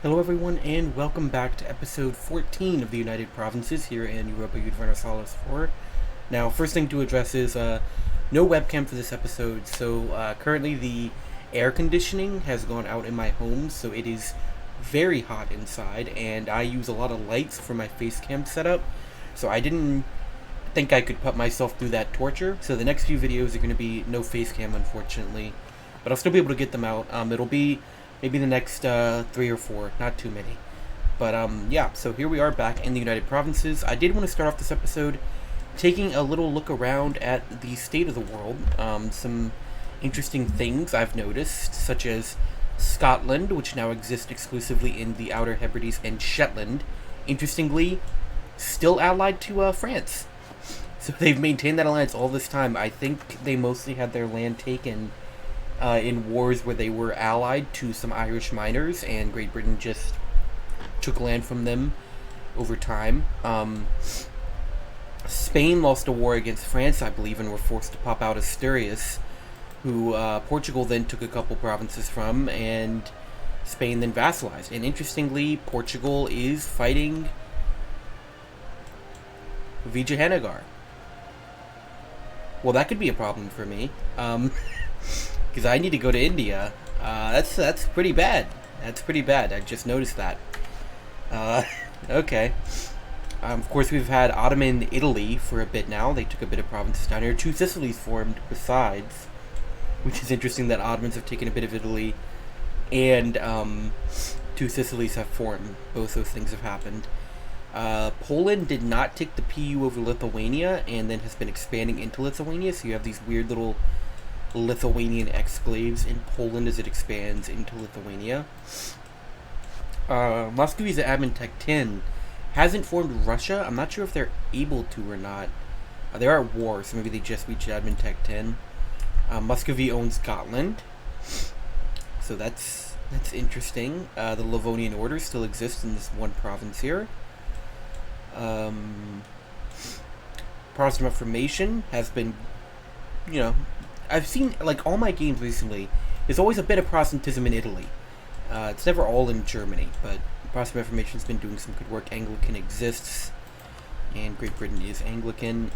Hello everyone and welcome back to episode 14 of the United Provinces here in Europa Universalis 4. Now, first thing to address is no webcam for this episode, so currently the air conditioning has gone out in my home, so it is very hot inside, and I use a lot of lights for my face cam setup, so I didn't think I could put myself through that torture. So the next few videos are going to be no face cam, unfortunately, but I'll still be able to get them out. It'll be maybe the next 3 or 4, not too many. But yeah, so here we are back in the United Provinces. I did want to start off this episode taking a little look around at the state of the world. Some interesting things I've noticed, such as Scotland, which now exists exclusively in the Outer Hebrides, and Shetland, interestingly, still allied to France. So they've maintained that alliance all this time. I think they mostly had their land taken in wars where they were allied to some Irish miners, and Great Britain just took land from them over time. Spain lost a war against France, I believe, and were forced to pop out Asturias, who Portugal then took a couple provinces from, and Spain then vassalized. And interestingly, Portugal is fighting Vijayanagar. Well, that could be a problem for me. Because I need to go to India. That's pretty bad. That's pretty bad. I just noticed that. Okay. Of course, we've had Ottoman Italy for a bit now. They took a bit of provinces down here. 2 Sicilies formed besides, which is interesting that Ottomans have taken a bit of Italy, and 2 Sicilies have formed. Both those things have happened. Poland did not take the PU over Lithuania, and then has been expanding into Lithuania. So you have these weird little Lithuanian exclaves in Poland as it expands into Lithuania. Muscovy's at Admin Tech 10 hasn't formed Russia. I'm not sure if they're able to or not. They're at war, so maybe they just reached Admin Tech 10. Muscovy owns Scotland, so that's interesting. The Livonian Order still exists in this one province here. Protestant Reformation has been, I've seen, like, all my games recently, there's always a bit of Protestantism in Italy. It's never all in Germany, but Protestant Reformation's been doing some good work. Anglican exists, and Great Britain is Anglican.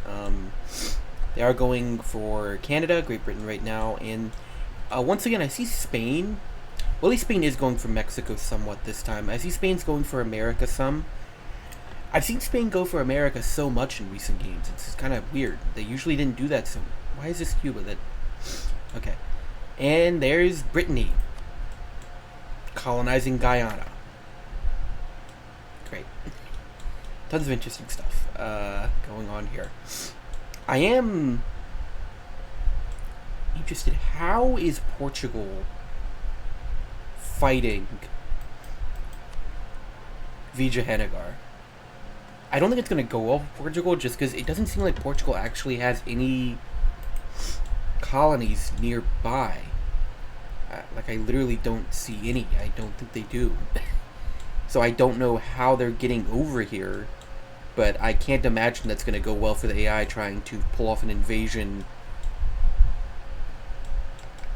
They are going for Canada, Great Britain right now, and once again, I see Spain. Well, at least Spain is going for Mexico somewhat this time. I see Spain's going for America some. I've seen Spain go for America so much in recent games. It's kind of weird. They usually didn't do that, so why is this Cuba that... Okay. And there's Brittany. Colonizing Guyana. Great. Tons of interesting stuff going on here. I am interested. How is Portugal fighting Vijayanagar? I don't think it's going to go well for Portugal, just because it doesn't seem like Portugal actually has any colonies nearby. Like, I literally don't see any. I don't think they do. So I don't know how they're getting over here, but I can't imagine that's going to go well for the AI trying to pull off an invasion.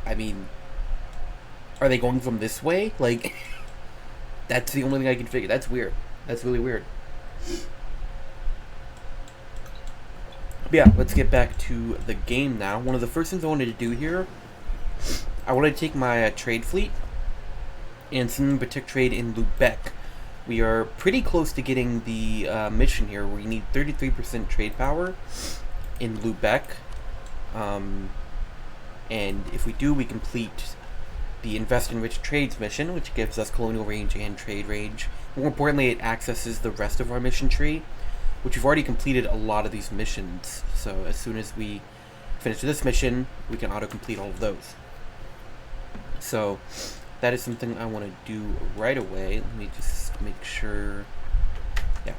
I mean, are they going from this way? Like, that's the only thing I can figure. That's weird. That's really weird. But yeah, let's get back to the game now. One of the first things I wanted to do here, I wanted to take my trade fleet and send them to trade in Lubeck. We are pretty close to getting the mission here. We need 33% trade power in Lubeck. And if we do, we complete the Invest in Rich Trades mission, which gives us colonial range and trade range. More importantly, it accesses the rest of our mission tree, which we've already completed a lot of these missions. So as soon as we finish this mission, we can auto-complete all of those. So that is something I want to do right away. Let me just make sure. Yeah.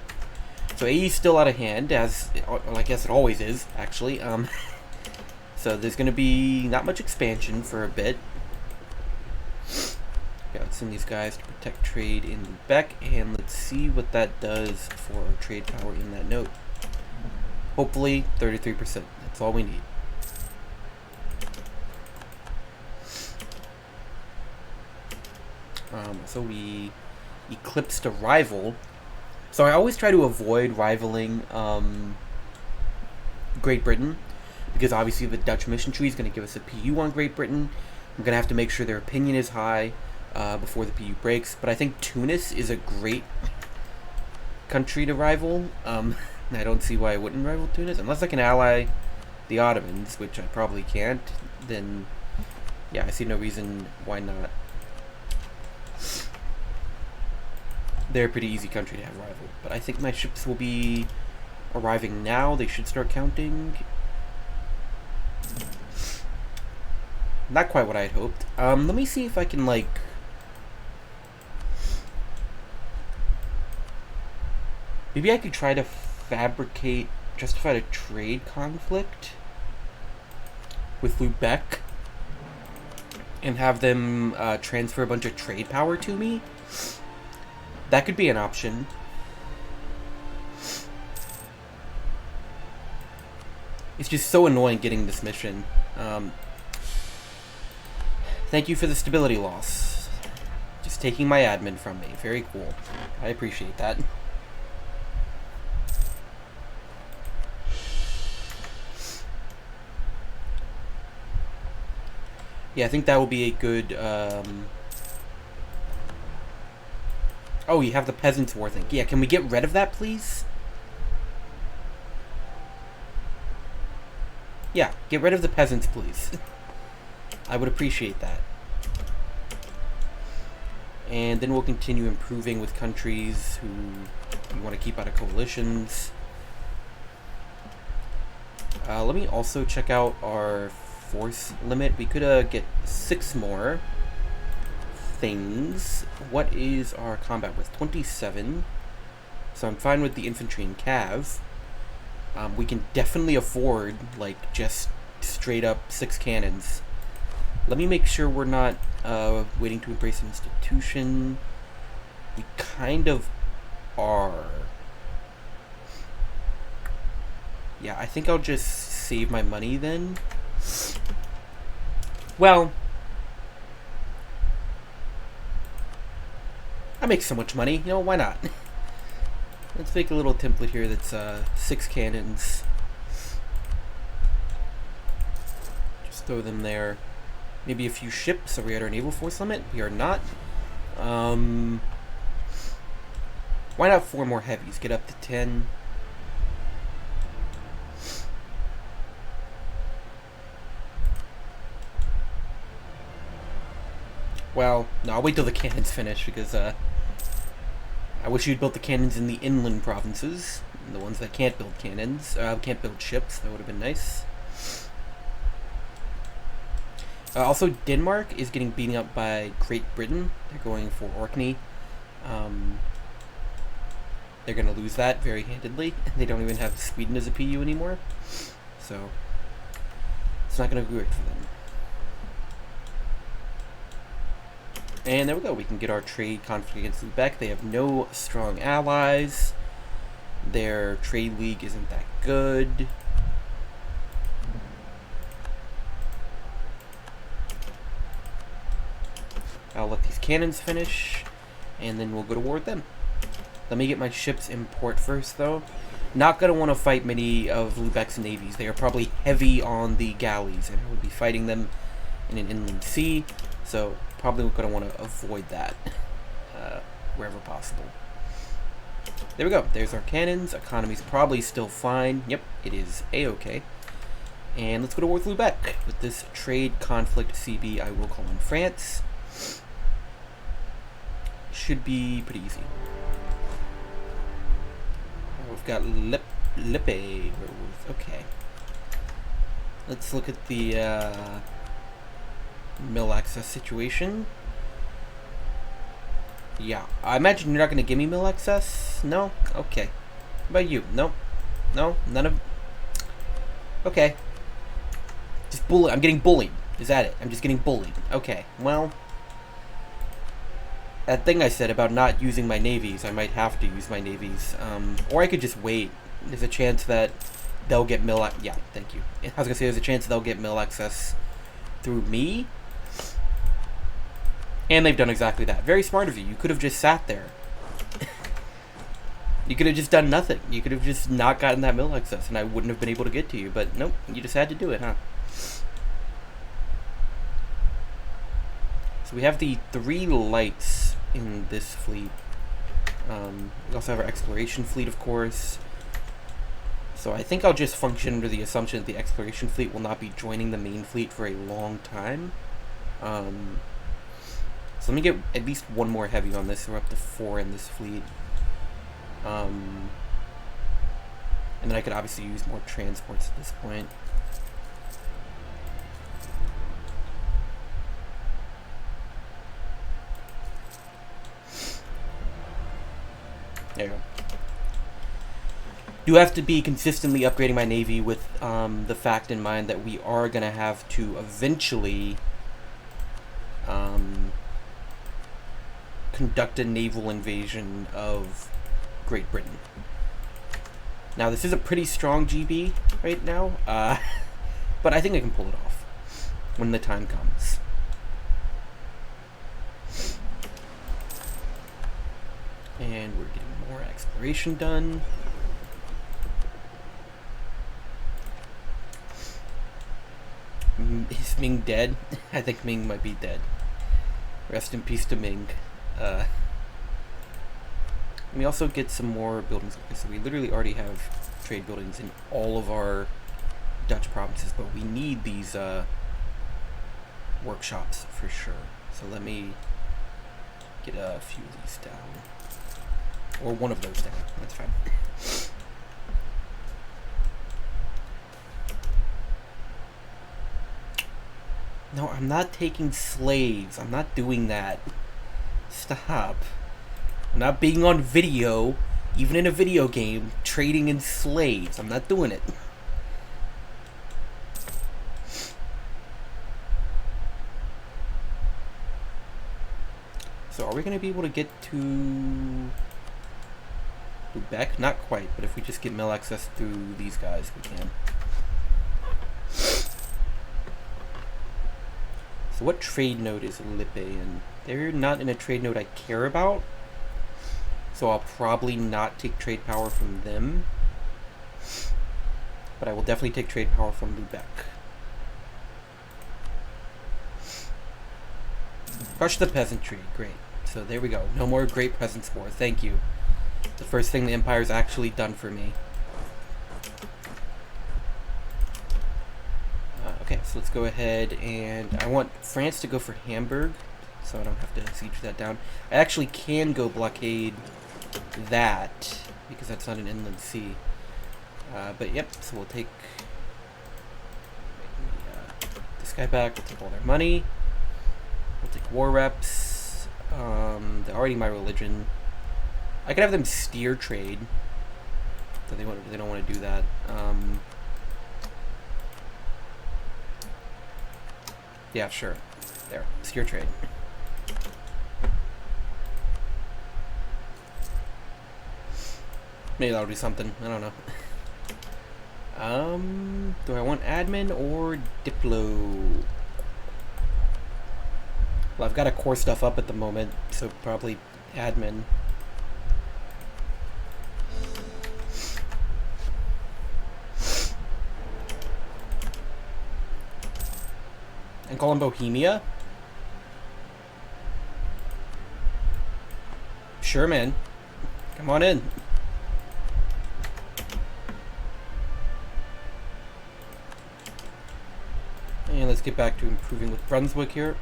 So AE is still out of hand, as I guess it always is, actually. So there's going to be not much expansion for a bit. Yeah, let's send these guys to protect trade in Lubeck, and let's see what that does for our trade power in that node. Hopefully 33%. That's all we need. So we eclipsed a rival. So I always try to avoid rivaling Great Britain, because obviously the Dutch mission tree is going to give us a PU on Great Britain. I'm going to have to make sure their opinion is high before the PU breaks. But I think Tunis is a great country to rival. I don't see why I wouldn't rival Tunis. Unless I can ally the Ottomans, which I probably can't, then yeah, I see no reason why not. They're a pretty easy country to have rival. But I think my ships will be arriving now. They should start counting. Not quite what I had hoped. Let me see if I can, like... Maybe I could try to justify a trade conflict with Lubeck and have them transfer a bunch of trade power to me. That could be an option. It's just so annoying getting this mission. Thank you for the stability loss. Just taking my admin from me. Very cool. I appreciate that. Yeah, I think that will be a good... Oh, you have the Peasants' War thing. Yeah, can we get rid of that, please? Yeah, get rid of the peasants, please. I would appreciate that. And then we'll continue improving with countries who we want to keep out of coalitions. Let me also check out our force limit. We could get 6 more things. What is our combat with? 27. So I'm fine with the infantry and cav. We can definitely afford, like, just straight up 6 cannons. Let me make sure we're not waiting to embrace an institution. We kind of are. Yeah, I think I'll just save my money then. Well, I make so much money, you know, why not? Let's make a little template here that's 6 cannons. Just throw them there. Maybe a few ships. Are we at our naval force limit? We are not. Why not 4 more heavies? Get up to 10. Well, no, I'll wait till the cannons finish, because I wish you'd built the cannons in the inland provinces, the ones that can't build cannons, can't build ships. That would have been nice. Also, Denmark is getting beaten up by Great Britain. They're going for Orkney. They're going to lose that very handedly. They don't even have Sweden as a PU anymore, so it's not going to be great for them. And there we go. We can get our trade conflict against Lubeck. They have no strong allies. Their trade league isn't that good. I'll let these cannons finish, and then we'll go to war with them. Let me get my ships in port first, though. Not going to want to fight many of Lubeck's navies. They are probably heavy on the galleys, and I would be fighting them in an inland sea. So probably going to want to avoid that wherever possible. There we go. There's our cannons. Economy's probably still fine. Yep, it is A-okay. And let's go to war with Lubeck. With this trade conflict CB, I will call on France. Should be pretty easy. We've got Lippe. Okay. Let's look at the mill access situation. Yeah, I imagine you're not going to give me mill access? No? Okay. What about you? Nope. No? None of... Okay. Just bully. I'm getting bullied. Is that it? I'm just getting bullied. Okay. Well, that thing I said about not using my navies, I might have to use my navies. Or I could just wait. There's a chance that they'll get mill... Yeah, thank you. I was going to say there's a chance they'll get mill access through me. And they've done exactly that. Very smart of you. You could have just sat there. You could have just done nothing. You could have just not gotten that mill access, and I wouldn't have been able to get to you. But nope, you just had to do it, huh? So we have the 3 lights in this fleet. We also have our exploration fleet, of course. So I think I'll just function under the assumption that the exploration fleet will not be joining the main fleet for a long time. So let me get at least 1 more heavy on this. So we're up to 4 in this fleet. And then I could obviously use more transports at this point. There you go. Do have to be consistently upgrading my navy with the fact in mind that we are going to have to eventually conduct a naval invasion of Great Britain. Now, this is a pretty strong GB right now, but I think I can pull it off when the time comes. And we're getting more exploration done. Is Ming dead? I think Ming might be dead. Rest in peace to Ming. Let me also get some more buildings. Okay, so we literally already have trade buildings in all of our Dutch provinces, but we need these workshops for sure. So let me get a few of these down. Or one of those down. That's fine. No, I'm not taking slaves. I'm not doing that. Stop. I'm not being on video, even in a video game, trading in slaves. I'm not doing it. So are we going to be able to get to Lubeck? Not quite, but if we just get mill access through these guys, we can. So what trade node is Lippe in? They're not in a trade node I care about, so I'll probably not take trade power from them. But I will definitely take trade power from Lubeck. Crush the peasantry. Great. So there we go. No more Great Peasants' War. Thank you. The first thing the Empire's actually done for me. Okay, so let's go ahead and I want France to go for Hamburg, so I don't have to siege that down. I actually can go blockade that because that's not an inland sea. But yep, so we'll take this guy back. We'll take all their money. We'll take war reps. They're already my religion. I could have them steer trade. But they don't want to do that. Yeah, sure. There. Steer trade. Maybe that'll do something. I don't know. Do I want admin or Diplo? Well, I've got to core stuff up at the moment, so probably admin. And call him Bohemia? Sure, man. Come on in. And let's get back to improving with Brunswick here.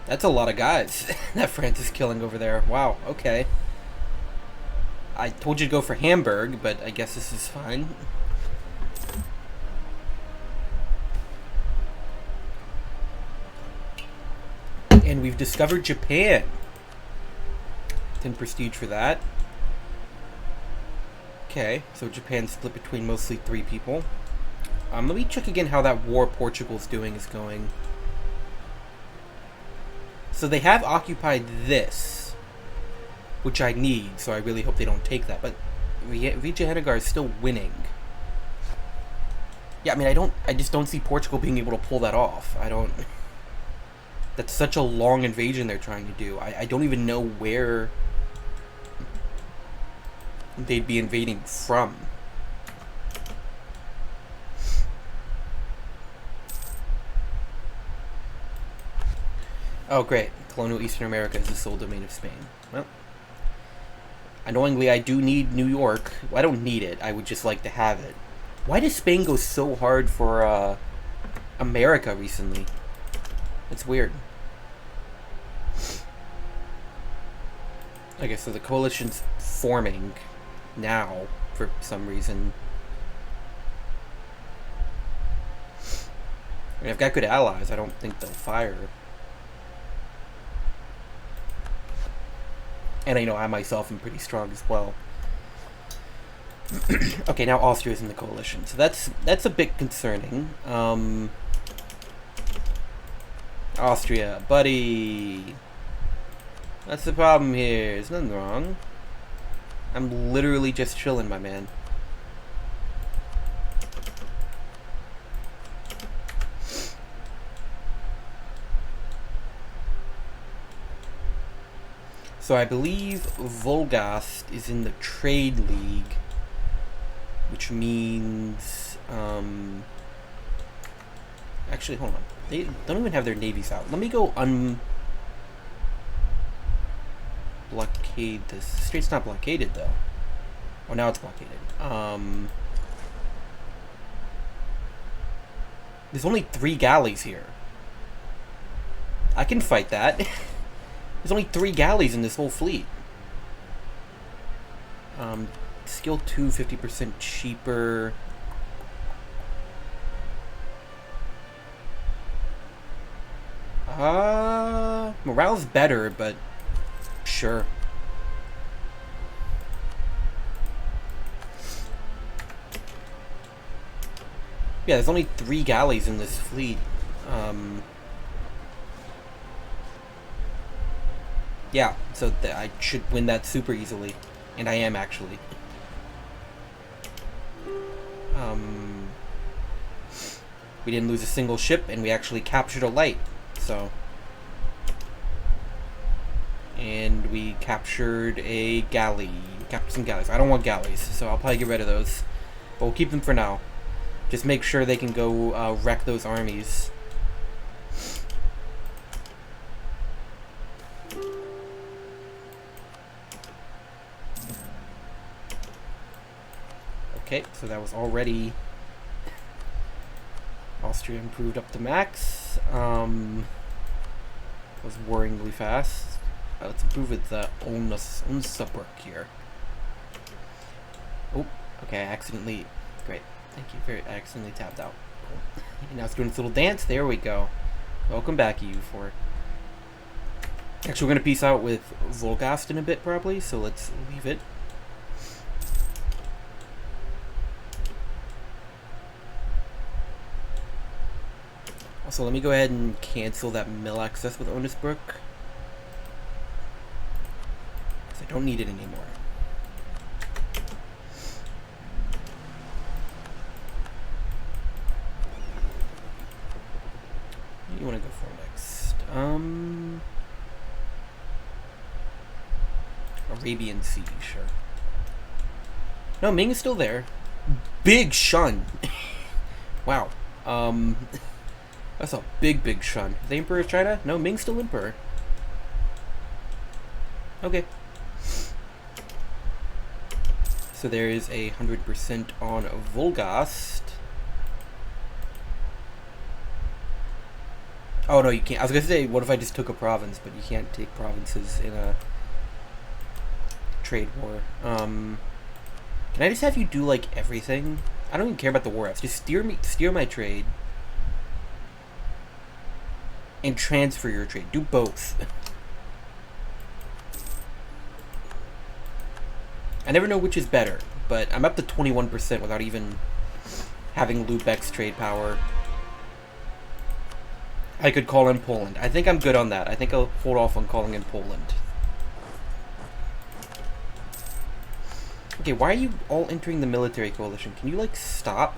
That's a lot of guys that France is killing over there. Wow, okay. I told you to go for Hamburg, but I guess this is fine. And we've discovered Japan. 10 prestige for that. Okay, so Japan's split between mostly 3 people. Let me check again how that war Portugal's doing is going. So they have occupied this, which I need, so I really hope they don't take that. But Vijayanagara is still winning. Yeah, I mean, I just don't see Portugal being able to pull that off. That's such a long invasion they're trying to do. I don't even know where they'd be invading from. Oh, great. Colonial Eastern America is the sole domain of Spain. Well, annoyingly, I do need New York. Well, I don't need it. I would just like to have it. Why does Spain go so hard for America recently? It's weird. Okay, so the coalition's forming now for some reason. I mean, I've got good allies. I don't think they'll fire. And I know I myself am pretty strong as well. Okay, now Austria's in the coalition, so that's a bit concerning. Austria, buddy. That's the problem here. There's nothing wrong. I'm literally just chilling, my man. So I believe Volgast is in the Trade League, which means, actually, hold on. They don't even have their navies out. Let me go blockade this. The strait's not blockaded, though. Oh, now it's blockaded. There's only 3 galleys here. I can fight that. There's only 3 galleys in this whole fleet. Skill 2, 50% cheaper. Morale's better, but sure. Yeah, there's only 3 galleys in this fleet. Yeah, so I should win that super easily. And I am, actually. We didn't lose a single ship, and we actually captured a light. So... And we captured a galley. We captured some galleys. I don't want galleys, so I'll probably get rid of those. But we'll keep them for now. Just make sure they can go wreck those armies. Okay, so that was already... Austria improved up to max. Was worryingly fast. Let's improve with the Unsabrück here. Oh, okay, I accidentally... Great, thank you. I accidentally tapped out. Cool. And now it's doing its little dance. There we go. Welcome back, EU4. Actually, we're going to peace out with Volgast in a bit, probably, so let's leave it. Also, let me go ahead and cancel that mill access with Onnisbrook. Because I don't need it anymore. What do you want to go for next? Arabian Sea, sure. No, Ming is still there. Big shun. Wow. That's a big shun. The Emperor of China? No, Ming's still Emperor. Okay. So there is 100% on Volgast. Oh no, you can't. I was gonna say, what if I just took a province, but you can't take provinces in a trade war. Can I just have you do like everything? I don't even care about the war apps. Just steer my trade. And transfer your trade. Do both. I never know which is better, but I'm up to 21% without even having Lubek's trade power. I could call in Poland. I think I'm good on that. I think I'll hold off on calling in Poland. Okay, why are you all entering the military coalition? Can you, like, stop?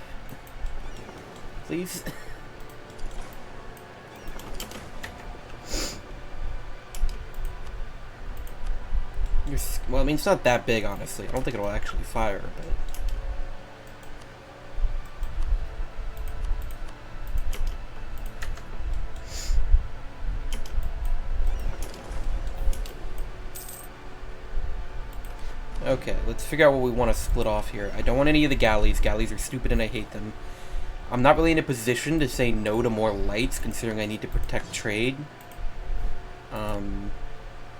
Please? Well, I mean, it's not that big, honestly. I don't think it'll actually fire, but... Okay, let's figure out what we want to split off here. I don't want any of the galleys. Galleys are stupid and I hate them. I'm not really in a position to say no to more lights, considering I need to protect trade.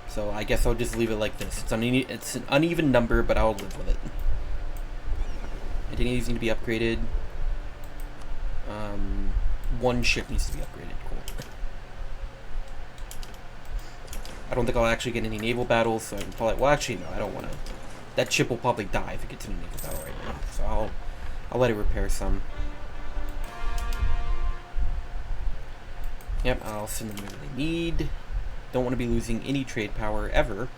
So I guess I'll just leave it like this. It's an uneven number, but I'll live with it. I think these need to be upgraded. One ship needs to be upgraded. Cool. I don't think I'll actually get any naval battles, so I can probably... Well, actually, no, I don't want to... That ship will probably die if it gets in a naval battle right now. So I'll let it repair some. Yep, I'll send them whatever they need. Don't want to be losing any trade power ever,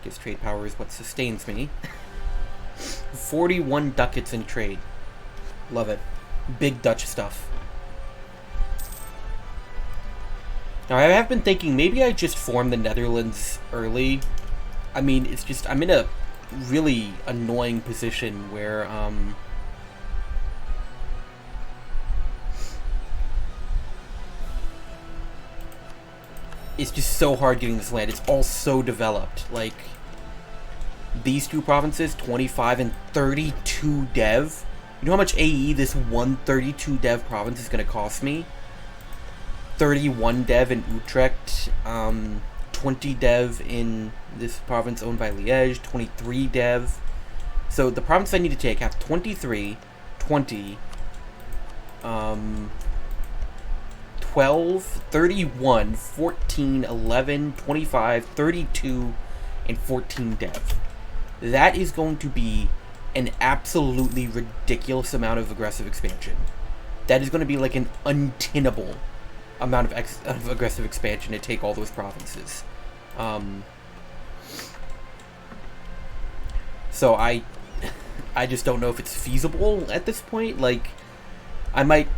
because trade power is what sustains me. 41 ducats in trade. Love it. Big Dutch stuff. Now, I have been thinking maybe I just form the Netherlands early. I mean, it's just, I'm in a really annoying position where, it's just so hard getting this land. It's all so developed. Like, these two provinces, 25 and 32 dev. You know how much AE this 132 dev province is going to cost me? 31 dev in Utrecht, 20 dev in this province owned by Liège, 23 dev. So the province I need to take have 23, 20, 12, 31, 14, 11, 25, 32, and 14 dev. That is going to be an absolutely ridiculous amount of aggressive expansion. That is going to be like an untenable amount of aggressive expansion to take all those provinces. So I just don't know if it's feasible at this point. Like, I might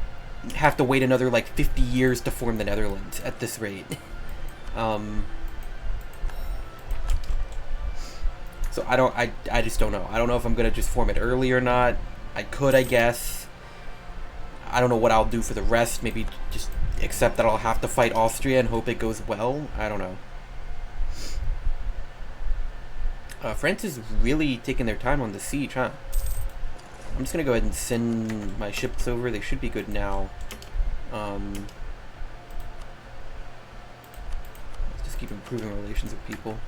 have to wait another like 50 years to form the Netherlands at this rate. So I just don't know. I don't know if I'm gonna just form it early or not. I could, I guess. I don't know what I'll do for the rest. Maybe just accept that I'll have to fight Austria and hope it goes well. I don't know. France is really taking their time on the siege, huh? I'm just gonna go ahead and send my ships over. They should be good now. Let's just keep improving relations with people.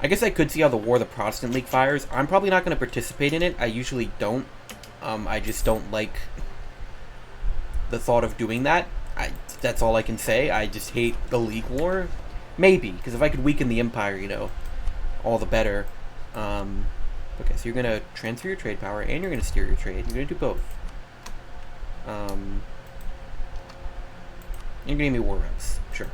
I guess I could see how the War of the Protestant League fires. I'm probably not going to participate in it. I usually don't. I just don't like the thought of doing that. That's all I can say. I just hate the League War. Maybe, because if I could weaken the Empire, you know, all the better. Okay, so you're going to transfer your trade power, and you're going to steer your trade. You're going to do both. You're going to give me war reps. Sure.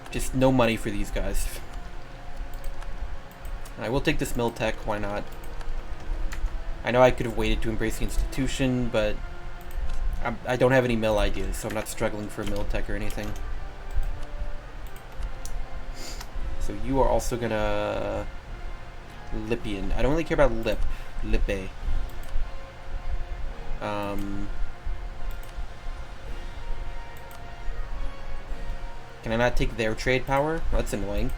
Just no money for these guys. I will take this mill tech, why not? I know I could have waited to embrace the institution, but I don't have any mill ideas, so I'm not struggling for a mill tech or anything. So you are also gonna... Lippian. I don't really care about Lippe. Can I not take their trade power? Well, that's annoying.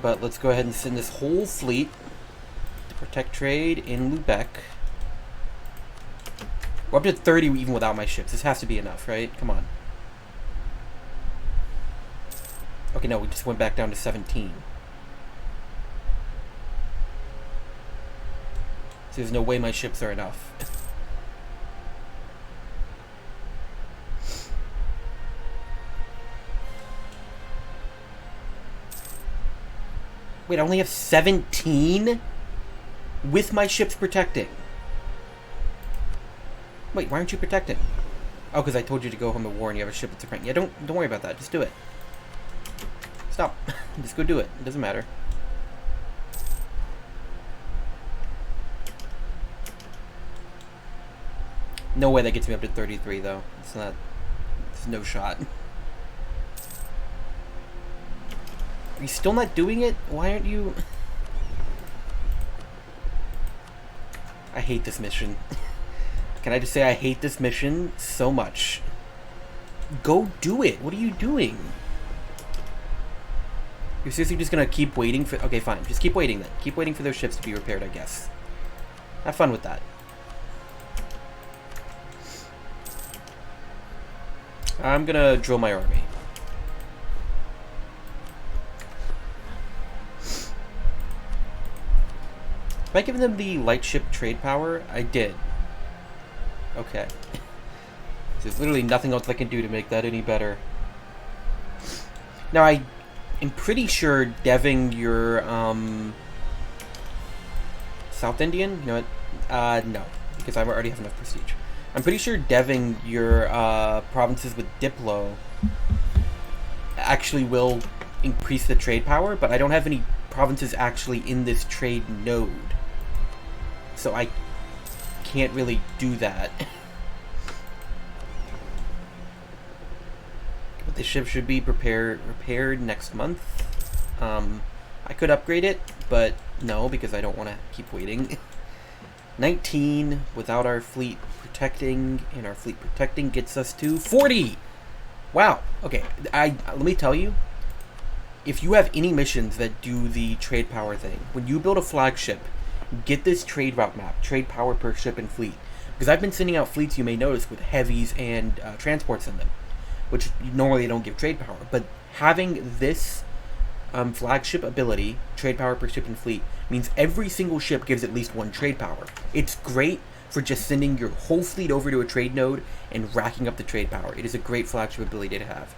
But let's go ahead and send this whole fleet to protect trade in Lubeck. We're up to 30 even without my ships. This has to be enough, right? Come on. Okay, no, we just went back down to 17. So there's no way my ships are enough. Wait, I only have 17 with my ships protecting. Wait, why aren't you protecting? Oh, because I told you to go home to war and you have a ship that's a protecting. Yeah, don't worry about that. Just do it. Stop. Just go do it. It doesn't matter. No way that gets me up to 33, though. It's not... There's no shot. Are you still not doing it? Why aren't you... I hate this mission. Can I just say I hate this mission so much? Go do it! What are you doing? You're seriously just gonna keep waiting for... Okay, fine. Just keep waiting then. Keep waiting for those ships to be repaired, I guess. Have fun with that. I'm gonna drill my army. Have I given them the light ship trade power? I did. Okay. There's literally nothing else I can do to make that any better. Now, I am pretty sure deving your, South Indian? You know what? No. Because I already have enough prestige. I'm pretty sure deving your, provinces with Diplo actually will increase the trade power, but I don't have any provinces actually in this trade node. So I can't really do that. But the ship should be repaired next month. I could upgrade it, but no, because I don't want to keep waiting. 19 without our fleet protecting, and our fleet protecting gets us to 40! Wow. Okay, let me tell you, if you have any missions that do the trade power thing, when you build a flagship, get this trade route map, trade power per ship and fleet. Because I've been sending out fleets, you may notice, with heavies and transports in them, which normally don't give trade power. But having this flagship ability, trade power per ship and fleet, means every single ship gives at least 1 trade power. It's great for just sending your whole fleet over to a trade node and racking up the trade power. It is a great flagship ability to have.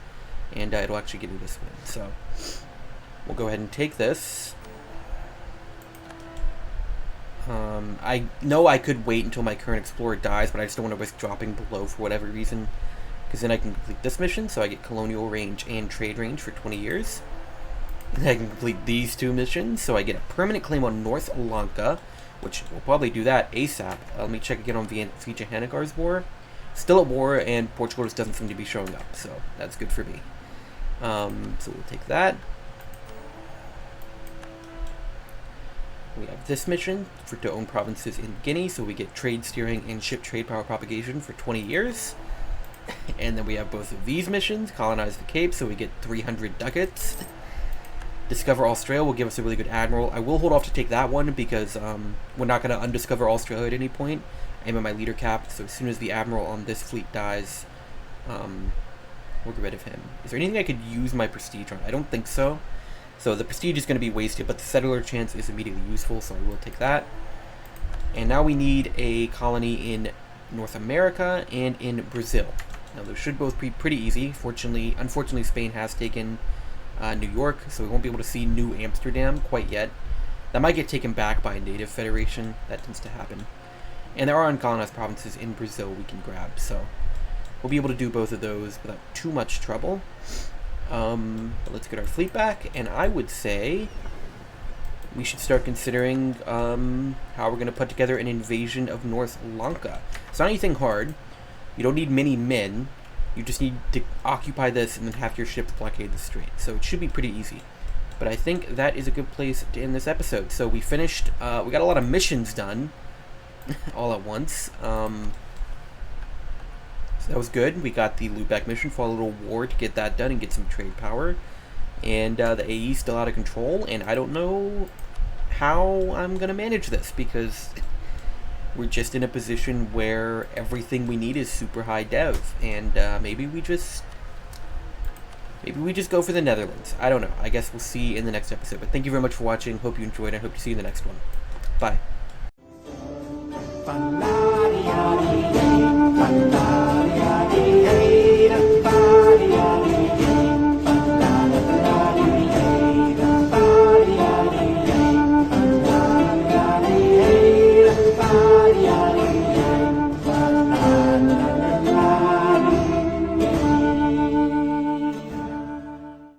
And it'll actually give you this win. So, we'll go ahead and take this. I know I could wait until my current explorer dies, but I just don't want to risk dropping below for whatever reason. Because then I can complete this mission, so I get colonial range and trade range for 20 years. And then I can complete these 2 missions, so I get a permanent claim on North Lanka, which we'll probably do that ASAP. Let me check again on Fiji Hanagar's war. Still at war, and Portugal just doesn't seem to be showing up, so that's good for me. So we'll take that. We have this mission to own provinces in Guinea, so we get trade steering and ship trade power propagation for 20 years. And then we have both of these missions, colonize the Cape, so we get 300 ducats. Discover Australia will give us a really good admiral. I will hold off to take that one because we're not going to undiscover Australia at any point. I'm at my leader cap, so as soon as the admiral on this fleet dies, we'll get rid of him. Is there anything I could use my prestige on? I don't think so. So the prestige is going to be wasted, but the settler chance is immediately useful, so I will take that. And now we need a colony in North America and in Brazil. Now those should both be pretty easy. Unfortunately, Spain has taken New York, so we won't be able to see New Amsterdam quite yet. That might get taken back by a native federation. That tends to happen. And there are uncolonized provinces in Brazil we can grab, so we'll be able to do both of those without too much trouble. But let's get our fleet back, and I would say we should start considering how we're going to put together an invasion of North Lanka. It's not anything hard. You don't need many men. You just need to occupy this and then have your ships blockade the strait. So it should be pretty easy. But I think that is a good place to end this episode. So we finished, we got a lot of missions done all at once. So that was good. We got the Lubeck mission for a little war to get that done and get some trade power. And the AE is still out of control, and I don't know how I'm going to manage this because we're just in a position where everything we need is super high dev, and maybe we just go for the Netherlands. I don't know. I guess we'll see in the next episode. But thank you very much for watching. Hope you enjoyed. I hope to see you in the next one. Bye.